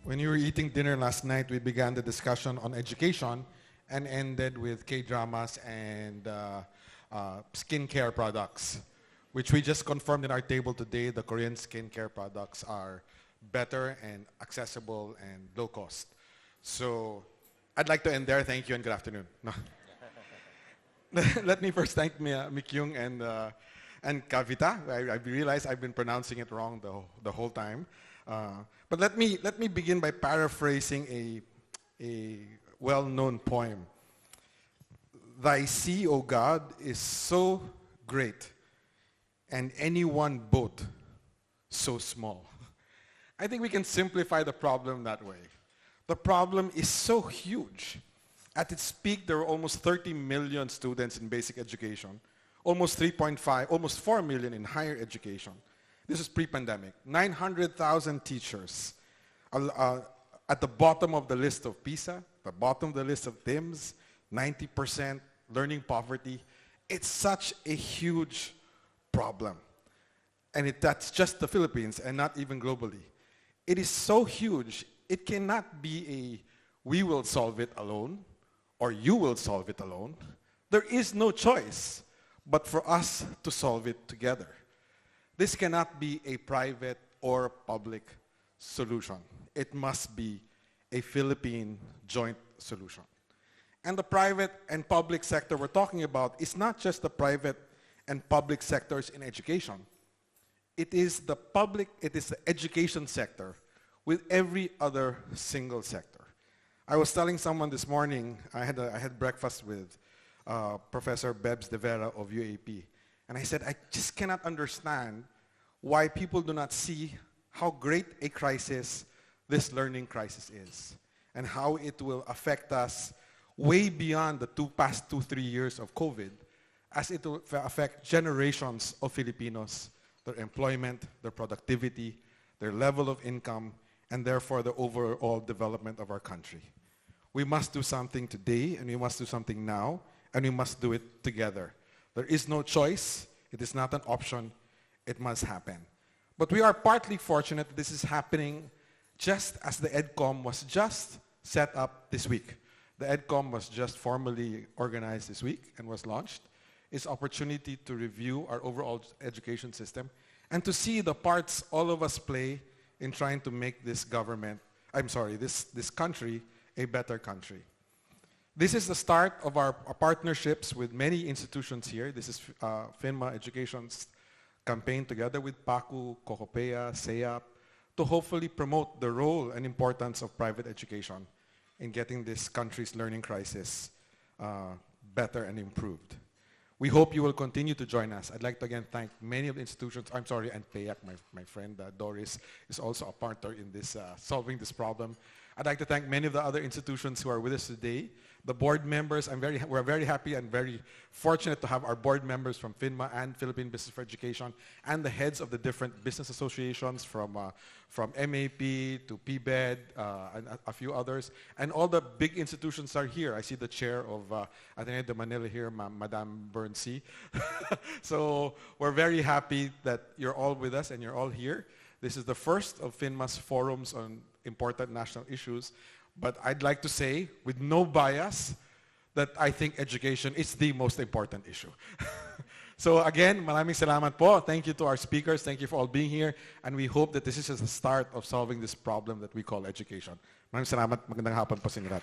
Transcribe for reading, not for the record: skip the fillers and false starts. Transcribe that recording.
When you were eating dinner last night, we began the discussion on education and ended with K-dramas and skincare products, which we just confirmed in our table today. The Korean skincare products are better and accessible and low cost. So I'd like to end there. Thank you and good afternoon. No. Let me first thank Mikyung and Kavita. I realize I've been pronouncing it wrong the whole time. But let me begin by paraphrasing a well-known poem. Thy sea, O God, is so great, and any one boat so small. I think we can simplify the problem that way. The problem is so huge. At its peak, there were almost 30 million students in basic education, almost 3.5, almost 4 million in higher education. This is pre-pandemic. 900,000 teachers at the bottom of the list of PISA, the bottom of the list of TIMSS, 90% learning poverty. It's such a huge problem. And that's just the Philippines and not even globally. It is so huge, it cannot be a we will solve it alone or you will solve it alone. There is no choice but for us to solve it together. This cannot be a private or public solution. It must be a Philippine joint solution. And the private and public sector we're talking about is not just the private and public sectors in education. It is the education sector with every other single sector. I was telling someone this morning, I had breakfast with Professor Bebs de Vera of UAP. And I said, I just cannot understand why people do not see how great a crisis this learning crisis is and how it will affect us way beyond the past 2-3 years of COVID, as it will affect generations of Filipinos, their employment, their productivity, their level of income, and therefore the overall development of our country. We must do something today, and we must do something now, and we must do it together. There is no choice. It is not an option. It must happen. But we are partly fortunate that this is happening just as the EDCOM was just set up this week. The EDCOM was just formally organized this week and was launched. It's opportunity to review our overall education system and to see the parts all of us play in trying to make this this country a better country. This is the start of our partnerships with many institutions here. This is PHINMA Education's campaign together with PACU, COCOPEA, SEAP, to hopefully promote the role and importance of private education in getting this country's learning crisis better and improved. We hope you will continue to join us. I'd like to again thank many of the institutions, and PAYAC, my friend Doris, is also a partner in this solving this problem. I'd like to thank many of the other institutions who are with us today. The board members, we're very happy and very fortunate to have our board members from PHINMA and Philippine Business for Education, and the heads of the different business associations from MAP to PBED and a few others. And all the big institutions are here. I see the chair of Ateneo de Manila here, Madame Berncy. So we're very happy that you're all with us and you're all here. This is the first of PHINMA's forums on important national issues. But I'd like to say, with no bias, that I think education is the most important issue. So again, maraming salamat po. Thank you to our speakers. Thank you for all being here. And we hope that this is just the start of solving this problem that we call education. Maraming salamat. Magandang hapon po sa inyo lahat.